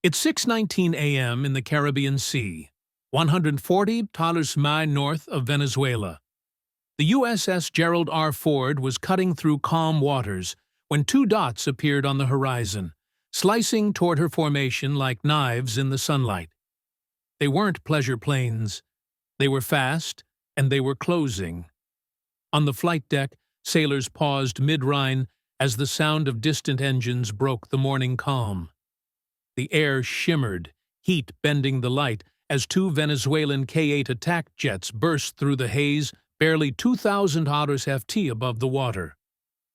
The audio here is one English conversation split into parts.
It's 6:19 a.m. in the Caribbean Sea, 140 miles north of Venezuela. The USS Gerald R. Ford was cutting through calm waters when two dots appeared on the horizon, slicing toward her formation like knives in the sunlight. They weren't pleasure planes. They were fast, and they were closing. On the flight deck, sailors paused mid-Rhine as the sound of distant engines broke the morning calm. The air shimmered, heat bending the light, as two Venezuelan K-8 attack jets burst through the haze, barely 2,000 ft above the water.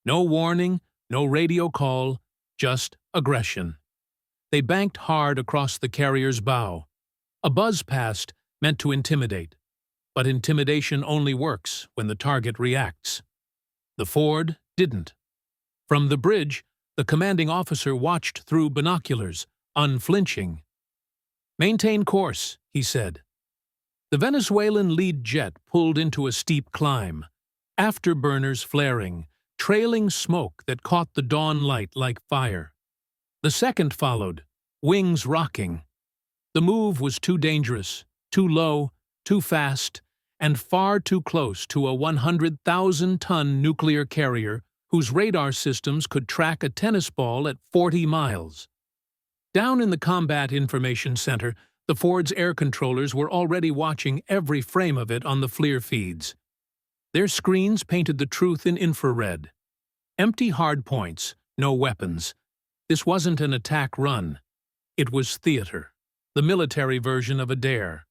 No warning, no radio call, just aggression. They banked hard across the carrier's bow. A buzz passed, meant to intimidate. But intimidation only works when the target reacts. The Ford didn't. From the bridge, the commanding officer watched through binoculars, unflinching. "Maintain course," he said. The Venezuelan lead jet pulled into a steep climb, afterburners flaring, trailing smoke that caught the dawn light like fire. The second followed, wings rocking. The move was too dangerous, too low, too fast, and far too close to a 100,000-ton nuclear carrier whose radar systems could track a tennis ball at 40 miles. Down in the Combat Information Center, the Ford's air controllers were already watching every frame of it on the FLIR feeds. Their screens painted the truth in infrared. Empty hardpoints, no weapons. This wasn't an attack run. It was theater, the military version of a dare.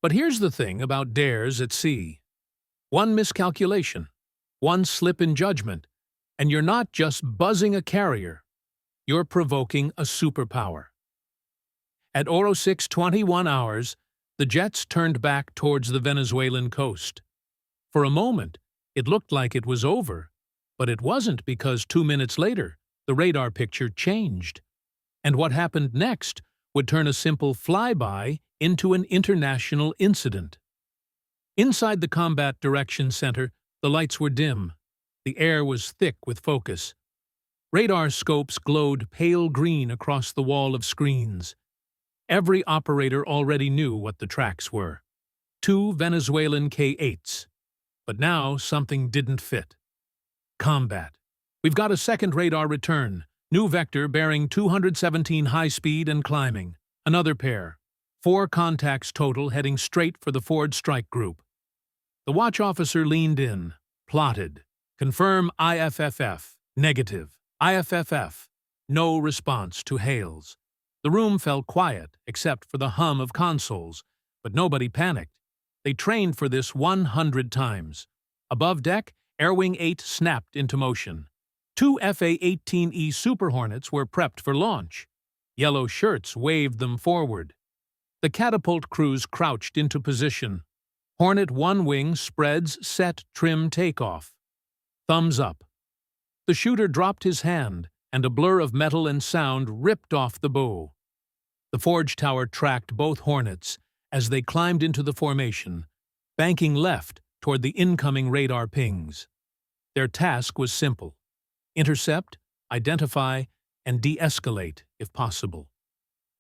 But here's the thing about dares at sea. One miscalculation, one slip in judgment, and you're not just buzzing a carrier. You're provoking a superpower. At 06:21 hours, the jets turned back towards the Venezuelan coast. For a moment, it looked like it was over, but it wasn't, because 2 minutes later, the radar picture changed. And what happened next would turn a simple flyby into an international incident. Inside the Combat Direction Center, the lights were dim. The air was thick with focus. Radar scopes glowed pale green across the wall of screens. Every operator already knew what the tracks were. Two Venezuelan K-8s. But now something didn't fit. Combat. We've got a second radar return. New vector bearing 217 high-speed and climbing. Another pair. 4 contacts total heading straight for the Ford strike group. The watch officer leaned in, plotted. Confirm IFFF. Negative. IFFF. No response to hails. The room fell quiet, except for the hum of consoles, but nobody panicked. They trained for this 100 times. Above deck, Air Wing 8 snapped into motion. 2 FA-18E Super Hornets were prepped for launch. Yellow shirts waved them forward. The catapult crews crouched into position. Hornet 1 wing spreads, set, trim, takeoff. Thumbs up. The shooter dropped his hand, and a blur of metal and sound ripped off the bow. The forge tower tracked both Hornets as they climbed into the formation, banking left toward the incoming radar pings. Their task was simple: intercept, identify, and de-escalate if possible.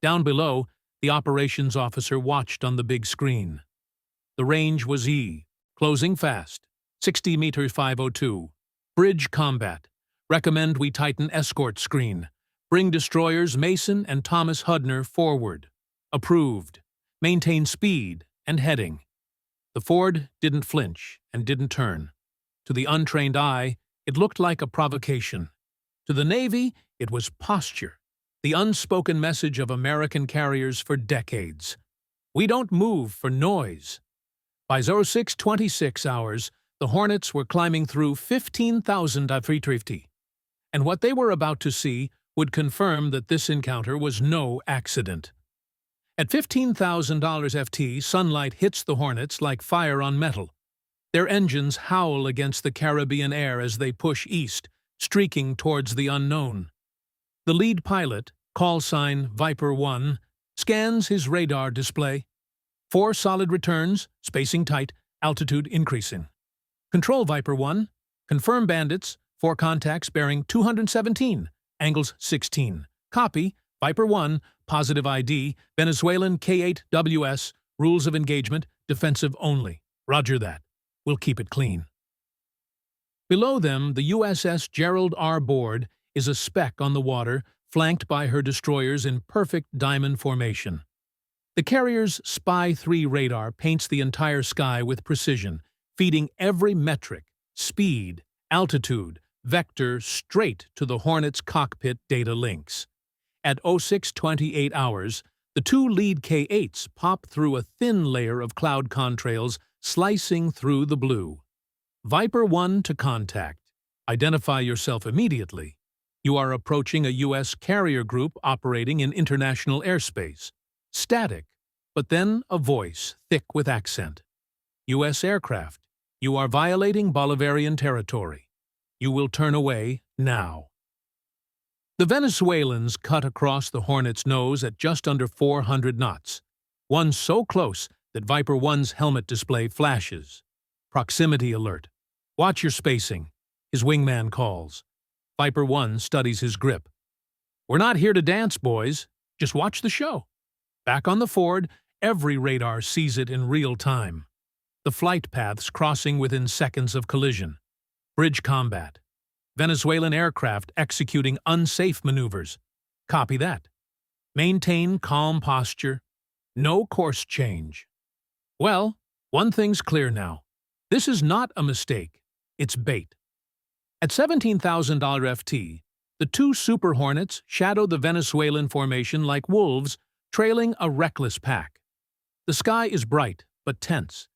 Down below, the operations officer watched on the big screen. The range was E, closing fast, 60 meters 502. Bridge combat. Recommend we tighten escort screen. Bring destroyers Mason and Thomas Hudner forward. Approved. Maintain speed and heading. The Ford didn't flinch and didn't turn. To the untrained eye, it looked like a provocation. To the Navy, it was posture, the unspoken message of American carriers for decades. We don't move for noise. By 06:26 hours, the Hornets were climbing through 15,000 ft, and what they were about to see would confirm that this encounter was no accident. At 15,000 ft, sunlight hits the Hornets like fire on metal. Their engines howl against the Caribbean air as they push east, streaking towards the unknown. The lead pilot, call sign Viper 1, scans his radar display. 4 solid returns, spacing tight, altitude increasing. Control Viper 1, confirm bandits, 4 contacts bearing 217, angles 16. Copy, Viper 1, positive ID, Venezuelan K-8W, rules of engagement, defensive only. Roger that. We'll keep it clean. Below them, the USS Gerald R board is a speck on the water, flanked by her destroyers in perfect diamond formation. The carrier's Spy-3 radar paints the entire sky with precision, feeding every metric, speed, altitude, vector straight to the Hornets' cockpit data links. At 0628 hours, the two lead K-8s pop through a thin layer of cloud contrails, slicing through the blue. Viper 1 to contact. Identify yourself immediately. You are approaching a U.S. carrier group operating in international airspace. Static, but then a voice, thick with accent. U.S. aircraft. You are violating Bolivarian territory. You will turn away now. The Venezuelans cut across the Hornet's nose at just under 400 knots. One so close that Viper 1's helmet display flashes. Proximity alert. Watch your spacing, his wingman calls. Viper 1 studies his grip. We're not here to dance, boys. Just watch the show. Back on the Ford, every radar sees it in real time. The flight paths crossing within seconds of collision. Bridge combat. Venezuelan aircraft executing unsafe maneuvers. Copy that. Maintain calm posture. No course change. Well, one thing's clear now. This is not a mistake. It's bait. At $17,000 FT, the two Super Hornets shadow the Venezuelan formation like wolves, trailing a reckless pack. The sky is bright, but tense.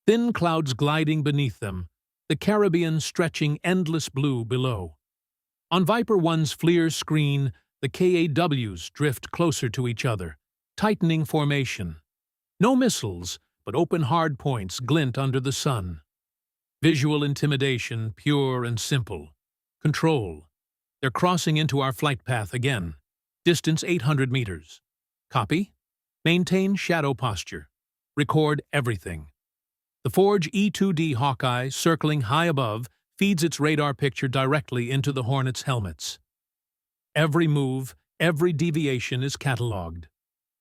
Thin clouds gliding beneath them, the Caribbean stretching endless blue below. On Viper 1's FLIR screen, the Ka-8Ws drift closer to each other, tightening formation. No missiles, but open hardpoints glint under the sun. Visual intimidation, pure and simple. Control. They're crossing into our flight path again. Distance 800 meters. Copy. Maintain shadow posture. Record everything. The Forge E-2D Hawkeye, circling high above, feeds its radar picture directly into the Hornets' helmets. Every move, every deviation is catalogued.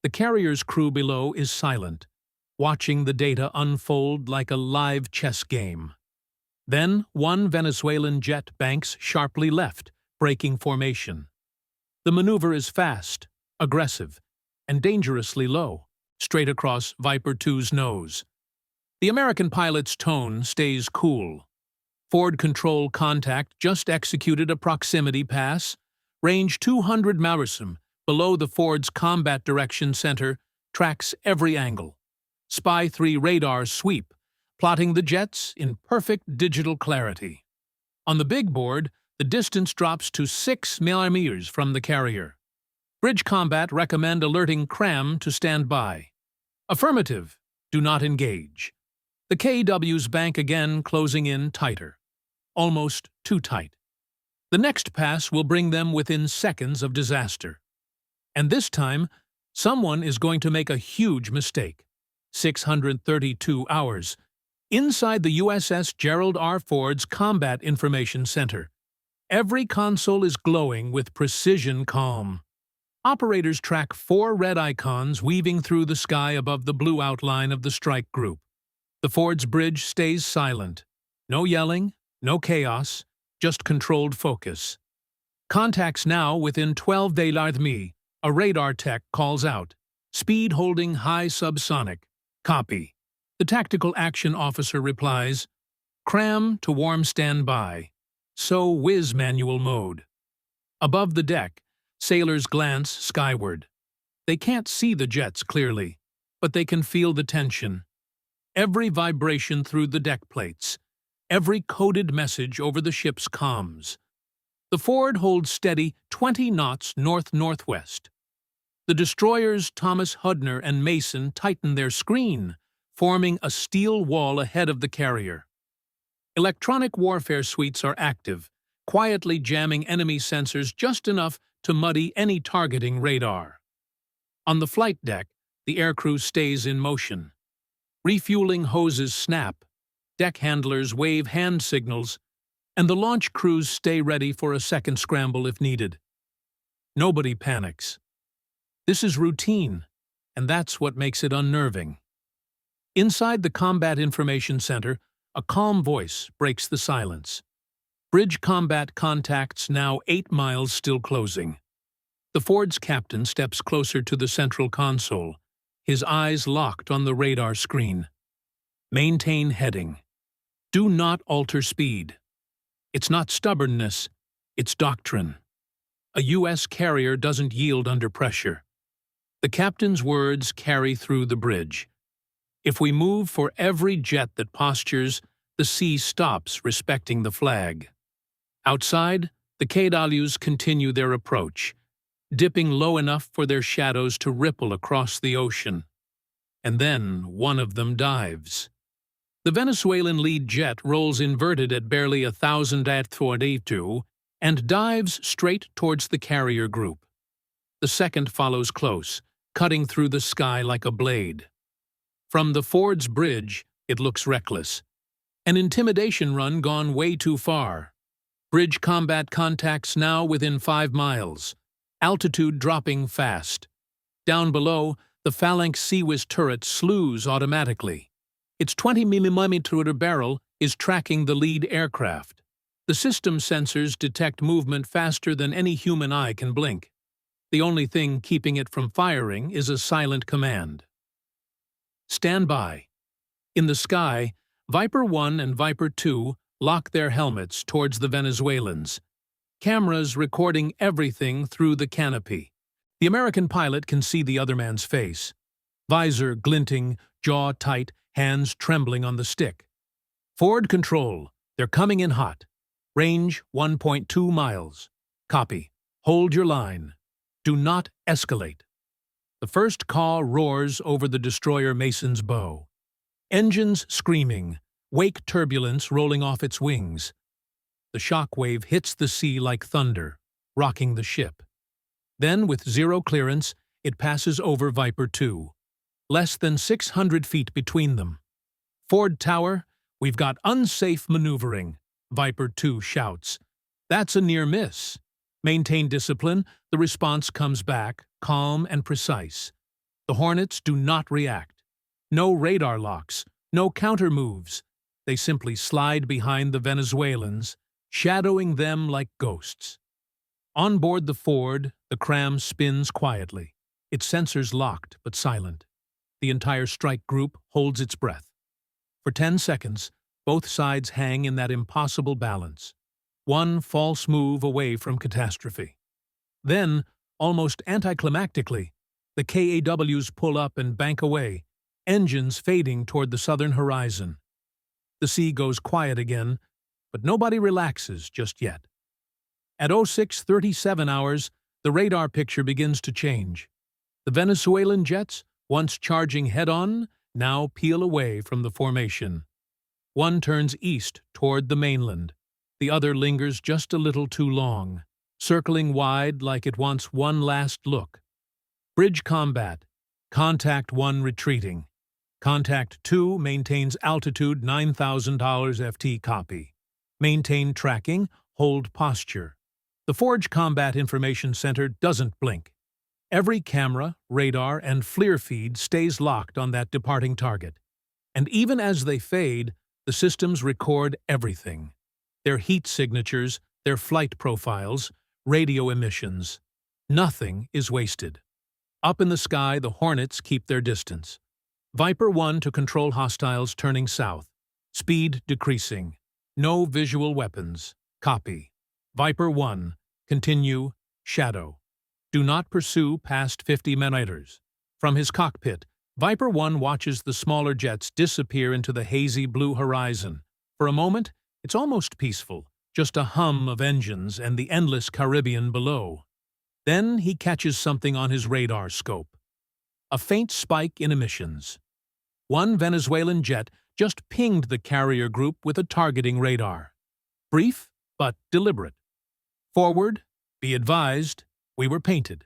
The carrier's crew below is silent, watching the data unfold like a live chess game. Then one Venezuelan jet banks sharply left, breaking formation. The maneuver is fast, aggressive, and dangerously low, straight across Viper 2's nose. The American pilot's tone stays cool. Ford control contact just executed a proximity pass. Range 200 Marisum, below the Ford's combat direction center, tracks every angle. Spy-3 radar sweep, plotting the jets in perfect digital clarity. On the big board, the distance drops to 6 millimeters from the carrier. Bridge combat recommend alerting CRAM to stand by. Affirmative, do not engage. The KW's bank again, closing in tighter. Almost too tight. The next pass will bring them within seconds of disaster. And this time, someone is going to make a huge mistake. 632 hours. Inside the USS Gerald R. Ford's Combat Information Center. Every console is glowing with precision calm. Operators track 4 red icons weaving through the sky above the blue outline of the strike group. The Ford's bridge stays silent. No yelling, no chaos, just controlled focus. Contacts now within 12 Velarthmi. A radar tech calls out. Speed holding high subsonic. Copy. The tactical action officer replies, CRAM to warm standby. So whiz manual mode. Above the deck, sailors glance skyward. They can't see the jets clearly, but they can feel the tension. Every vibration through the deck plates, every coded message over the ship's comms. The Ford holds steady 20 knots north-northwest. The destroyers Thomas Hudner and Mason tighten their screen, forming a steel wall ahead of the carrier. Electronic warfare suites are active, quietly jamming enemy sensors just enough to muddy any targeting radar. On the flight deck, the aircrew stays in motion. Refueling hoses snap, deck handlers wave hand signals, and the launch crews stay ready for a second scramble if needed. Nobody panics. This is routine, and that's what makes it unnerving. Inside the Combat Information Center, a calm voice breaks the silence. Bridge combat contacts now 8 miles still closing. The Ford's captain steps closer to the central console, his eyes locked on the radar screen. Maintain heading. Do not alter speed. It's not stubbornness, it's doctrine. A U.S. carrier doesn't yield under pressure. The captain's words carry through the bridge. If we move for every jet that postures, the sea stops respecting the flag. Outside, the K-8Ws continue their approach, dipping low enough for their shadows to ripple across the ocean. And then one of them dives. The Venezuelan lead jet rolls inverted at barely 1,000 AW and dives straight towards the carrier group. The second follows close, cutting through the sky like a blade. From the Ford's bridge, it looks reckless. An intimidation run gone way too far. Bridge combat contacts now within 5 miles. Altitude dropping fast. Down below, the Phalanx Seawis turret slews automatically. Its 20mm barrel is tracking the lead aircraft. The system sensors detect movement faster than any human eye can blink. The only thing keeping it from firing is a silent command. Stand by. In the sky, Viper 1 and Viper 2 lock their helmets towards the Venezuelans. Cameras recording everything through the canopy. The American pilot can see the other man's face. Visor glinting, jaw tight, hands trembling on the stick. Ford control, they're coming in hot. Range 1.2 miles. Copy. Hold your line. Do not escalate. The first caw roars over the destroyer Mason's bow. Engines screaming, wake turbulence rolling off its wings. The shock wave hits the sea like thunder, rocking the ship. Then, with zero clearance, it passes over Viper 2. Less than 600 feet between them. Ford Tower, we've got unsafe maneuvering, Viper 2 shouts. That's a near miss. Maintain discipline, the response comes back, calm and precise. The Hornets do not react. No radar locks, no counter moves. They simply slide behind the Venezuelans, shadowing them like ghosts. On board the Ford, the Cram spins quietly, its sensors locked but silent. The entire strike group holds its breath. For 10 seconds, both sides hang in that impossible balance. One false move away from catastrophe. Then, almost anticlimactically, the K-8Ws pull up and bank away, engines fading toward the southern horizon. The sea goes quiet again, but nobody relaxes just yet. At 06:37 hours, the radar picture begins to change. The Venezuelan jets, once charging head-on, now peel away from the formation. One turns east toward the mainland. The other lingers just a little too long, circling wide like it wants one last look. Bridge combat. Contact 1 retreating. Contact 2 maintains altitude 9,000 FT copy. Maintain tracking, hold posture. The Forge Combat Information Center doesn't blink. Every camera, radar, and FLIR feed stays locked on that departing target. And even as they fade, the systems record everything. Their heat signatures, their flight profiles, radio emissions. Nothing is wasted. Up in the sky, the Hornets keep their distance. Viper 1 to control hostiles turning south. Speed decreasing. No visual weapons. Copy. Viper 1. Continue. Shadow. Do not pursue past 50 meters. From his cockpit, Viper 1 watches the smaller jets disappear into the hazy blue horizon. For a moment, it's almost peaceful, just a hum of engines and the endless Caribbean below. Then he catches something on his radar scope. A faint spike in emissions. One Venezuelan jet just pinged the carrier group with a targeting radar. Brief, but deliberate. Forward, be advised, we were painted.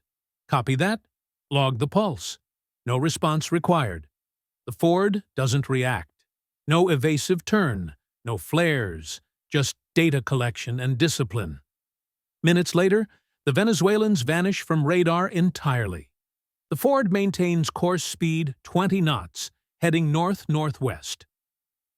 Copy that, log the pulse. No response required. The Ford doesn't react. No evasive turn, no flares, just data collection and discipline. Minutes later, the Venezuelans vanish from radar entirely. The Ford maintains course speed 20 knots, heading north-northwest.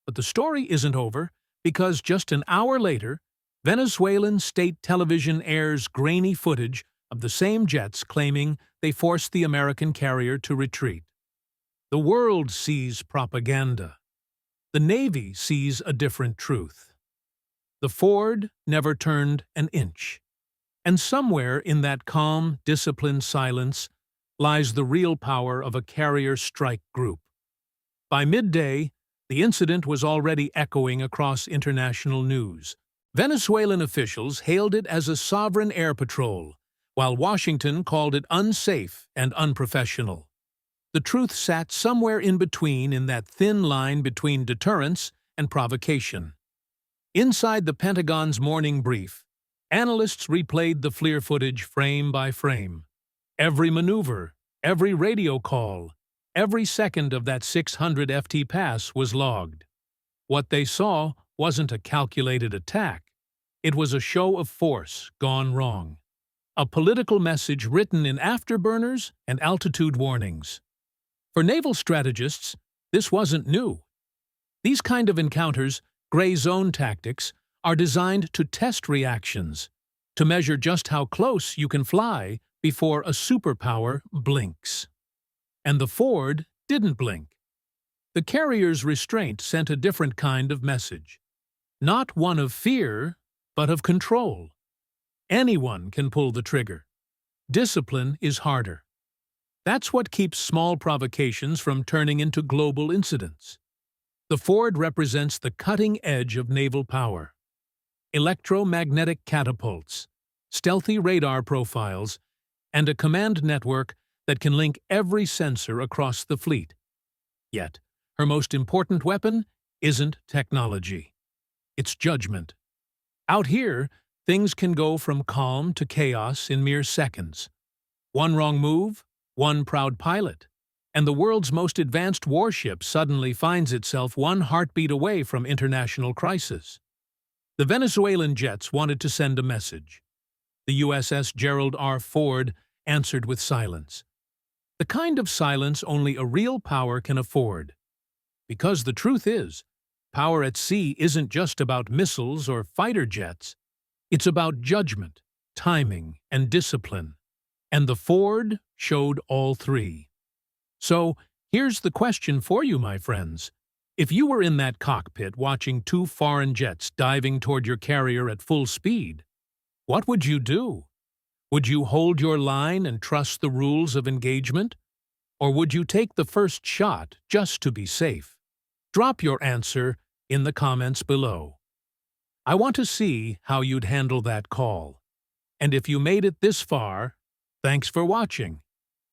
But the story isn't over, because just an hour later, Venezuelan state television airs grainy footage of the same jets claiming they forced the American carrier to retreat. The world sees propaganda. The Navy sees a different truth. The Ford never turned an inch. And somewhere in that calm, disciplined silence lies the real power of a carrier strike group. By midday, the incident was already echoing across international news. Venezuelan officials hailed it as a sovereign air patrol, while Washington called it unsafe and unprofessional. The truth sat somewhere in between, in that thin line between deterrence and provocation. Inside the Pentagon's morning brief, analysts replayed the FLIR footage frame by frame. Every maneuver, every radio call, every second of that 600 FT pass was logged. What they saw wasn't a calculated attack. It was a show of force gone wrong. A political message written in afterburners and altitude warnings. For naval strategists, this wasn't new. These kind of encounters, gray zone tactics, are designed to test reactions, to measure just how close you can fly before a superpower blinks. And the Ford didn't blink. The carrier's restraint sent a different kind of message. Not one of fear, but of control. Anyone can pull the trigger. Discipline is harder. That's what keeps small provocations from turning into global incidents. The Ford represents the cutting edge of naval power. Electromagnetic catapults, stealthy radar profiles, and a command network that can link every sensor across the fleet. Yet, her most important weapon isn't technology. It's judgment. Out here, things can go from calm to chaos in mere seconds. One wrong move, one proud pilot, and the world's most advanced warship suddenly finds itself one heartbeat away from international crisis. The Venezuelan jets wanted to send a message. The USS Gerald R. Ford answered with silence. The kind of silence only a real power can afford. Because the truth is, power at sea isn't just about missiles or fighter jets. It's about judgment, timing, and discipline. And the Ford showed all three. So, here's the question for you, my friends. If you were in that cockpit watching two foreign jets diving toward your carrier at full speed, what would you do? Would you hold your line and trust the rules of engagement? Or would you take the first shot just to be safe? Drop your answer in the comments below. I want to see how you'd handle that call. And if you made it this far, thanks for watching.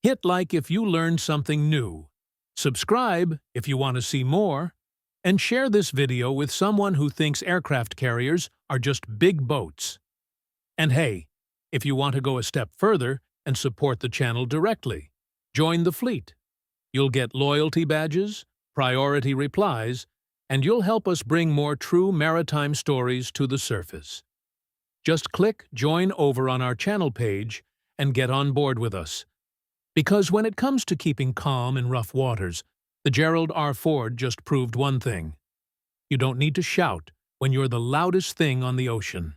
Hit like if you learned something new. Subscribe if you want to see more. And share this video with someone who thinks aircraft carriers are just big boats. And hey, if you want to go a step further and support the channel directly, join the fleet. You'll get loyalty badges, priority replies, and you'll help us bring more true maritime stories to the surface. Just click Join over on our channel page and get on board with us. Because when it comes to keeping calm in rough waters, the Gerald R. Ford just proved one thing. You don't need to shout when you're the loudest thing on the ocean.